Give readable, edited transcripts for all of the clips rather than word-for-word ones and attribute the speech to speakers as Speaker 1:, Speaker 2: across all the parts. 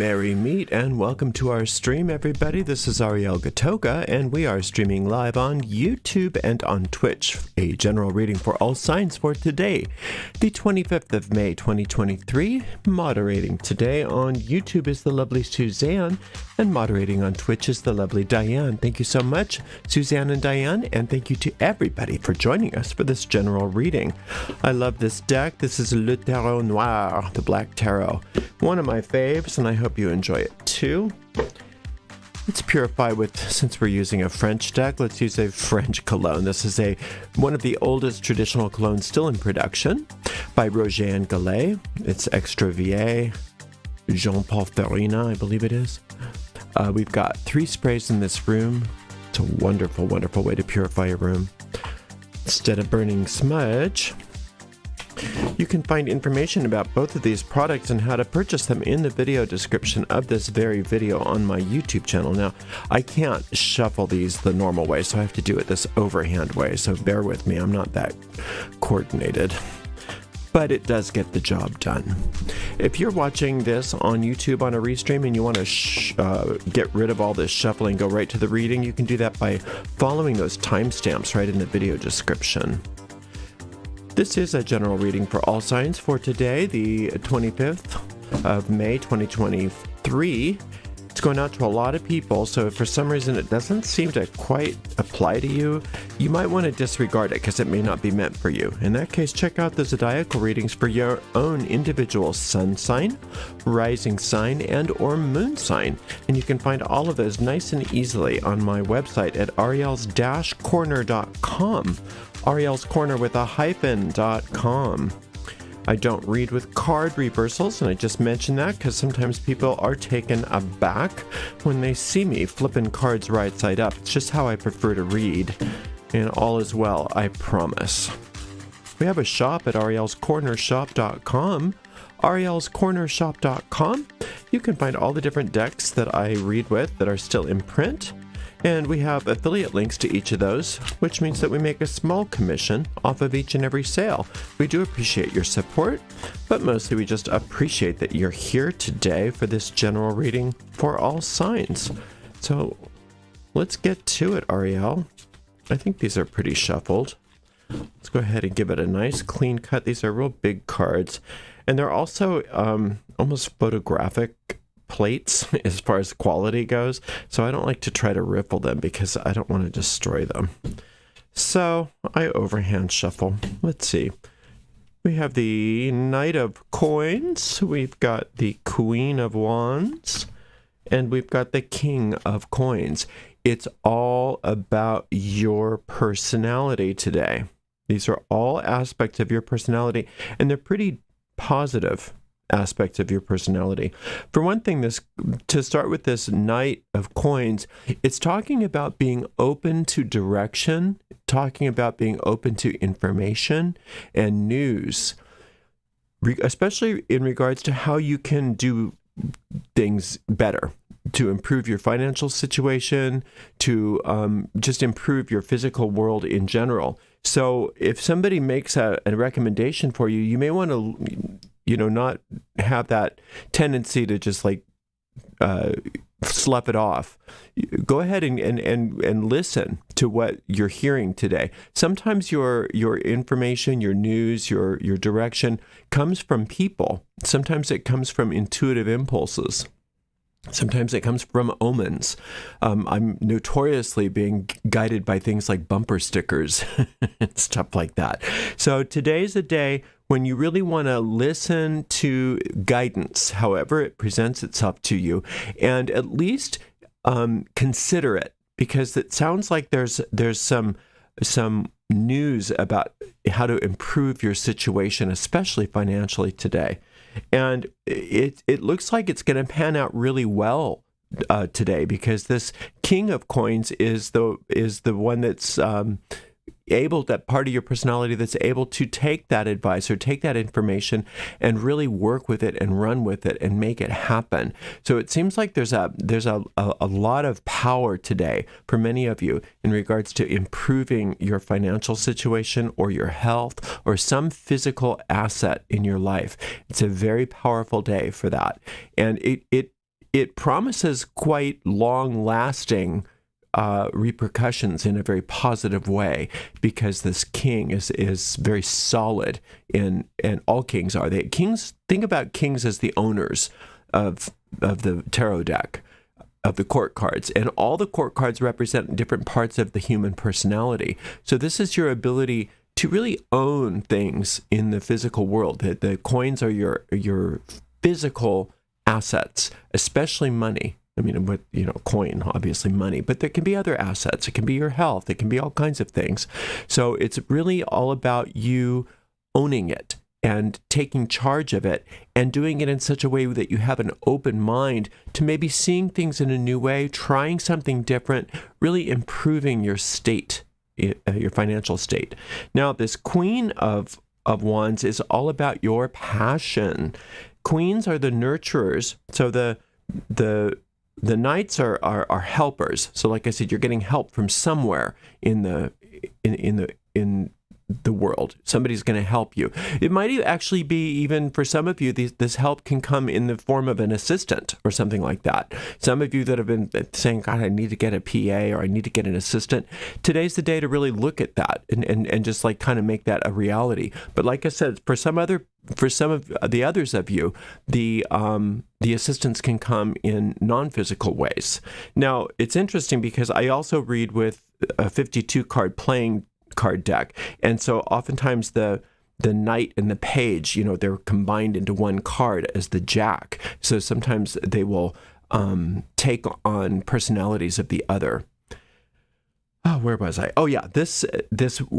Speaker 1: Merry meet and welcome to our stream, everybody. This is Ariel Gatoga, and we are streaming live on YouTube and on Twitch. A general reading for all signs for today, the 25th of May, 2023. Moderating today on YouTube is the lovely Suzanne, and moderating on Twitch is the lovely Diane. Thank you so much, Suzanne and Diane, and thank you to everybody for joining us for this general reading. I love this deck. This is Le Tarot Noir, the Black Tarot. One of my faves, and I hope you enjoy it too. Let's purify with, since we're using a French deck, let's use a French cologne. This is one of the oldest traditional colognes still in production by Roger and Gallet. It's Extra Vieille, Jean-Paul Farina, I believe it is. We've got 3 sprays in this room. It's a wonderful, wonderful way to purify a room. Instead of burning smudge, you can find information about both of these products and how to purchase them in the video description of this very video on my YouTube channel. Now, I can't shuffle these the normal way, so I have to do it this overhand way, so bear with me. I'm not that coordinated, but it does get the job done. If you're watching this on YouTube on a restream and you want to get rid of all this shuffling, go right to the reading, you can do that by following those timestamps right in the video description. This is a general reading for all signs for today, the 25th of May, 2023. It's going out to a lot of people, so if for some reason it doesn't seem to quite apply to you, you might want to disregard it because it may not be meant for you. In that case, check out the zodiacal readings for your own individual sun sign, rising sign, and or moon sign. And you can find all of those nice and easily on my website at ariels-corner.com. Ariel's Corner with a hyphen.com. I don't read with card reversals, and I just mention that because sometimes people are taken aback when they see me flipping cards right side up. It's just how I prefer to read, and all is well, I promise. We have a shop at arielscornershop.com. arielscornershop.com. You can find all the different decks that I read with that are still in print. And we have affiliate links to each of those, which means that we make a small commission off of each and every sale. We do appreciate your support, but mostly we just appreciate that you're here today for this general reading for all signs. So let's get to it, Ariel. I think these are pretty shuffled. Let's go ahead and give it a nice clean cut. These are real big cards, and they're also almost photographic plates as far as quality goes, so I don't like to try to riffle them because I don't want to destroy them. So I overhand shuffle. Let's see. We have the Knight of Coins, we've got the Queen of Wands, and we've got the King of Coins. It's all about your personality today. These are all aspects of your personality, and they're pretty positive aspects of your personality. For one thing, to start with this Knight of Coins, it's talking about being open to direction, talking about being open to information and news, especially in regards to how you can do things better, to improve your financial situation, to just improve your physical world in general. So if somebody makes a recommendation for you, you may want to not have that tendency to just slough it off. Go ahead and listen to what you're hearing today. Sometimes your information, your news, your direction comes from people. Sometimes it comes from intuitive impulses. Sometimes it comes from omens. I'm notoriously being guided by things like bumper stickers and stuff like that. So today's a day when you really want to listen to guidance, however it presents itself to you, and at least consider it, because it sounds like there's some news about how to improve your situation, especially financially today. And it looks like it's going to pan out really well today, because this King of Coins is the one that's that part of your personality that's able to take that advice or take that information and really work with it and run with it and make it happen. So it seems like there's a lot of power today for many of you in regards to improving your financial situation or your health or some physical asset in your life. It's a very powerful day for that. And it promises quite long-lasting repercussions in a very positive way, because this king is very solid and all kings are. Kings, think about kings as the owners of the tarot deck, of the court cards, and all the court cards represent different parts of the human personality. So this is your ability to really own things in the physical world. The coins are your physical assets, especially money. I mean, with, coin, obviously money, but there can be other assets. It can be your health. It can be all kinds of things. So it's really all about you owning it and taking charge of it and doing it in such a way that you have an open mind to maybe seeing things in a new way, trying something different, really improving your state, your financial state. Now, this Queen of Wands is all about your passion. Queens are the nurturers. So the knights are helpers. So like I said, you're getting help from somewhere in the world. Somebody's going to help you. It might actually be, even for some of you, this help can come in the form of an assistant or something like that. Some of you that have been saying, God, I need to get a PA or I need to get an assistant. Today's the day to really look at that and just like kind of make that a reality. But like I said, for some of the others of you, the assistance can come in non-physical ways. Now, it's interesting because I also read with a 52 card playing card deck, and so oftentimes the knight and the page, they're combined into one card as the jack. So sometimes they will take on personalities of the other. Oh, where was I? Oh, yeah. This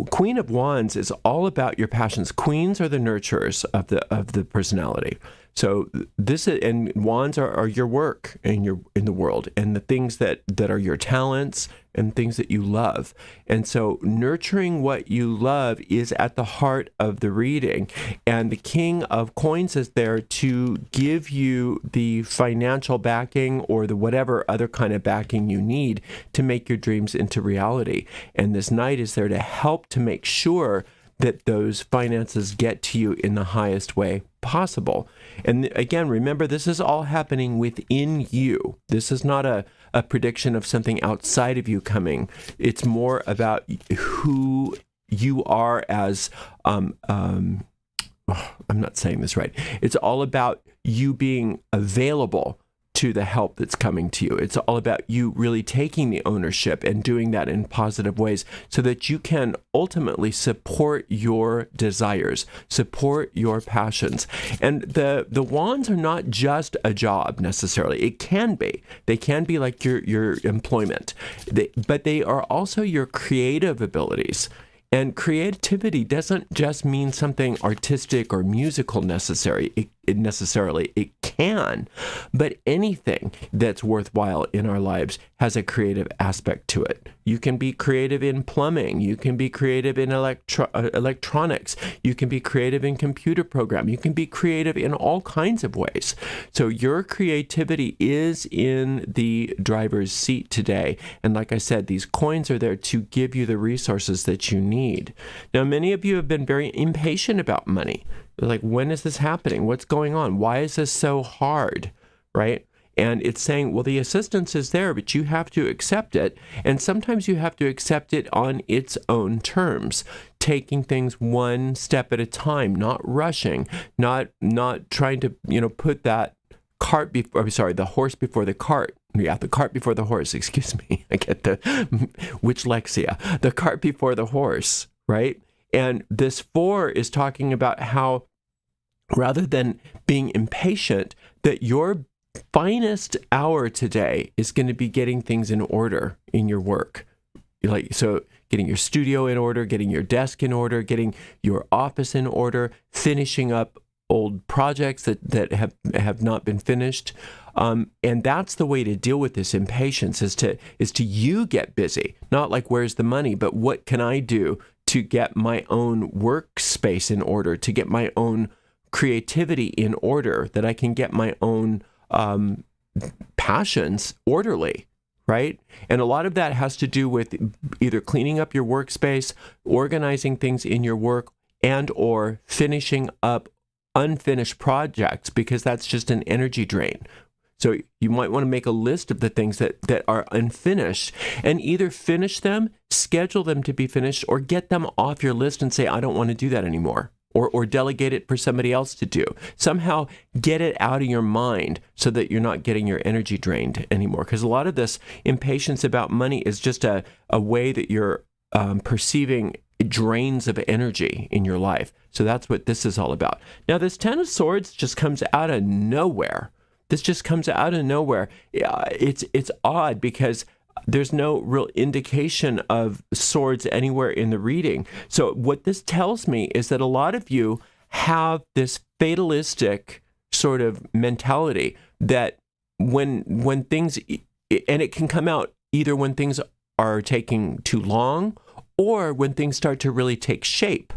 Speaker 1: Queen of Wands is all about your passions. Queens are the nurturers of the personality. So and wands are your work in the world, and the things that are your talents and things that you love. And so nurturing what you love is at the heart of the reading. And the King of Coins is there to give you the financial backing or the whatever other kind of backing you need to make your dreams into reality. And this Knight is there to help to make sure that those finances get to you in the highest way possible. And again, remember, this is all happening within you. This is not a prediction of something outside of you coming. It's more about who you are as, I'm not saying this right. It's all about you being available to the help that's coming to you. It's all about you really taking the ownership and doing that in positive ways so that you can ultimately support your desires, support your passions. And the wands are not just a job necessarily. It can be. They can be like your employment, but they are also your creative abilities. And creativity doesn't just mean something artistic or musical necessarily. It can, but anything that's worthwhile in our lives has a creative aspect to it. You can be creative in plumbing. You can be creative in electronics. You can be creative in computer program. You can be creative in all kinds of ways. So your creativity is in the driver's seat today. And like I said, these coins are there to give you the resources that you need. Now, many of you have been very impatient about money. They're like, when is this happening? What's going on? Why is this so hard? Right? And it's saying, well, the assistance is there, but you have to accept it. And sometimes you have to accept it on its own terms, taking things one step at a time, not rushing, not trying to, put that the horse before the cart. Yeah, the cart before the horse, excuse me. I get which Lexia? The cart before the horse, right? And this 4 is talking about how rather than being impatient, that your finest hour today is going to be getting things in order in your work. So getting your studio in order, getting your desk in order, getting your office in order, finishing up old projects that have not been finished. And that's the way to deal with this impatience is to you get busy, not like where's the money, but what can I do to get my own workspace in order, to get my own creativity in order, that I can get my own passions orderly, right? And a lot of that has to do with either cleaning up your workspace, organizing things in your work, and or finishing up unfinished projects, because that's just an energy drain. So you might want to make a list of the things that are unfinished and either finish them, schedule them to be finished, or get them off your list and say, I don't want to do that anymore. Or delegate it for somebody else to do. Somehow get it out of your mind so that you're not getting your energy drained anymore. Because a lot of this impatience about money is just a way that you're perceiving drains of energy in your life. So that's what this is all about. Now, this Ten of Swords just comes out of nowhere. This just comes out of nowhere. It's odd because there's no real indication of swords anywhere in the reading. So what this tells me is that a lot of you have this fatalistic sort of mentality that when things, and it can come out either when things are taking too long or when things start to really take shape,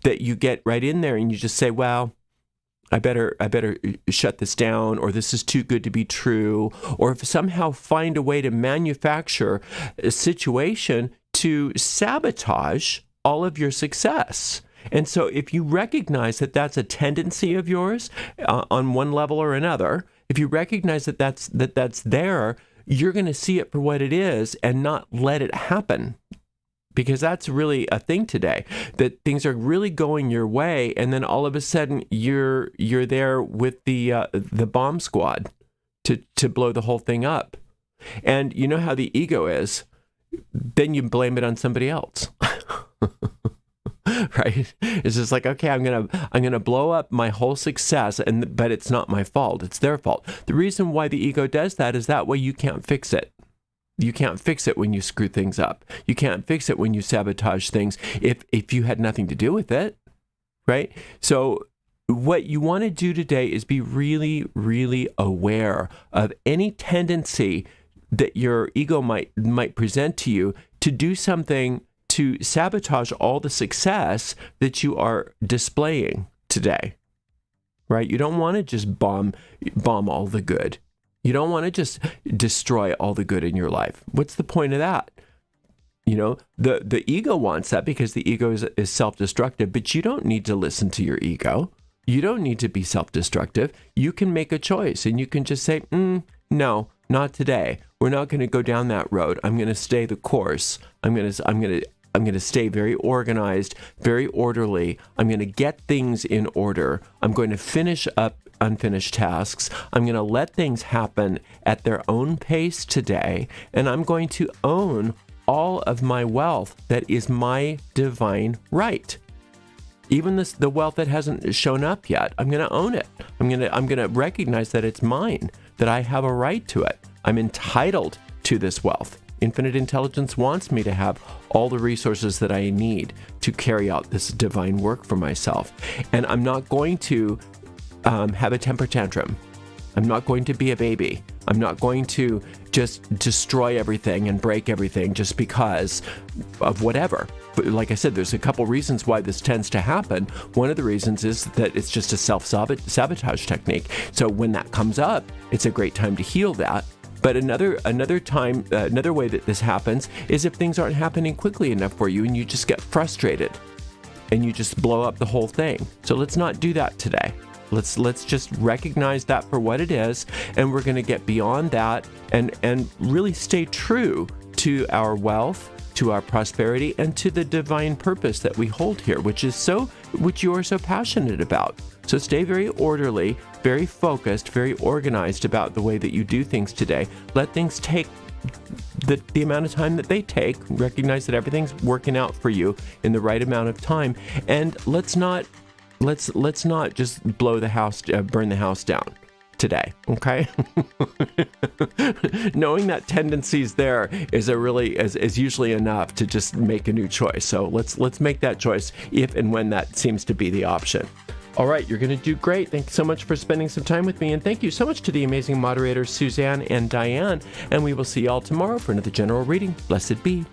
Speaker 1: that you get right in there and you just say, well, I better shut this down, or this is too good to be true, or if somehow find a way to manufacture a situation to sabotage all of your success. And so if you recognize that that's a tendency of yours on one level or another, if you recognize that that's there, you're going to see it for what it is and not let it happen. Because that's really a thing today, that things are really going your way, and then all of a sudden you're there with the bomb squad to blow the whole thing up. And you know how the ego is, then you blame it on somebody else. Right? It's just like, okay, I'm gonna blow up my whole success, but it's not my fault, it's their fault. The reason why the ego does that is that way you can't fix it. You can't fix it when you screw things up. You can't fix it when you sabotage things if you had nothing to do with it, right? So what you want to do today is be really, really aware of any tendency that your ego might present to you to do something to sabotage all the success that you are displaying today, right? You don't want to just bomb all the good. You don't want to just destroy all the good in your life. What's the point of that? You know, the ego wants that because the ego is self-destructive, but you don't need to listen to your ego. You don't need to be self-destructive. You can make a choice and you can just say, no, not today. We're not going to go down that road. I'm going to stay the course. I'm going to stay very organized, very orderly. I'm going to get things in order. I'm going to finish up unfinished tasks. I'm going to let things happen at their own pace today, and I'm going to own all of my wealth that is my divine right. Even the wealth that hasn't shown up yet, I'm going to own it. I'm going to recognize that it's mine, that I have a right to it. I'm entitled to this wealth. Infinite intelligence wants me to have all the resources that I need to carry out this divine work for myself. And I'm not going to have a temper tantrum. I'm not going to be a baby. I'm not going to just destroy everything and break everything just because of whatever. But like I said, there's a couple reasons why this tends to happen. One of the reasons is that it's just a self-sabotage technique. So when that comes up, it's a great time to heal that. But another way that this happens is if things aren't happening quickly enough for you and you just get frustrated and you just blow up the whole thing. So let's not do that today. Let's just recognize that for what it is, and we're going to get beyond that and really stay true to our wealth, to our prosperity, and to the divine purpose that we hold here, which you are so passionate about. So stay very orderly, very focused, very organized about the way that you do things today. Let things take the amount of time that they take. Recognize that everything's working out for you in the right amount of time, and let's not just burn the house down today, okay? Knowing that tendency's there is usually enough to just make a new choice. So let's make that choice if and when that seems to be the option. All right, you're going to do great. Thanks so much for spending some time with me, and thank you so much to the amazing moderators Suzanne and Diane, and we will see y'all tomorrow for another general reading. Blessed be.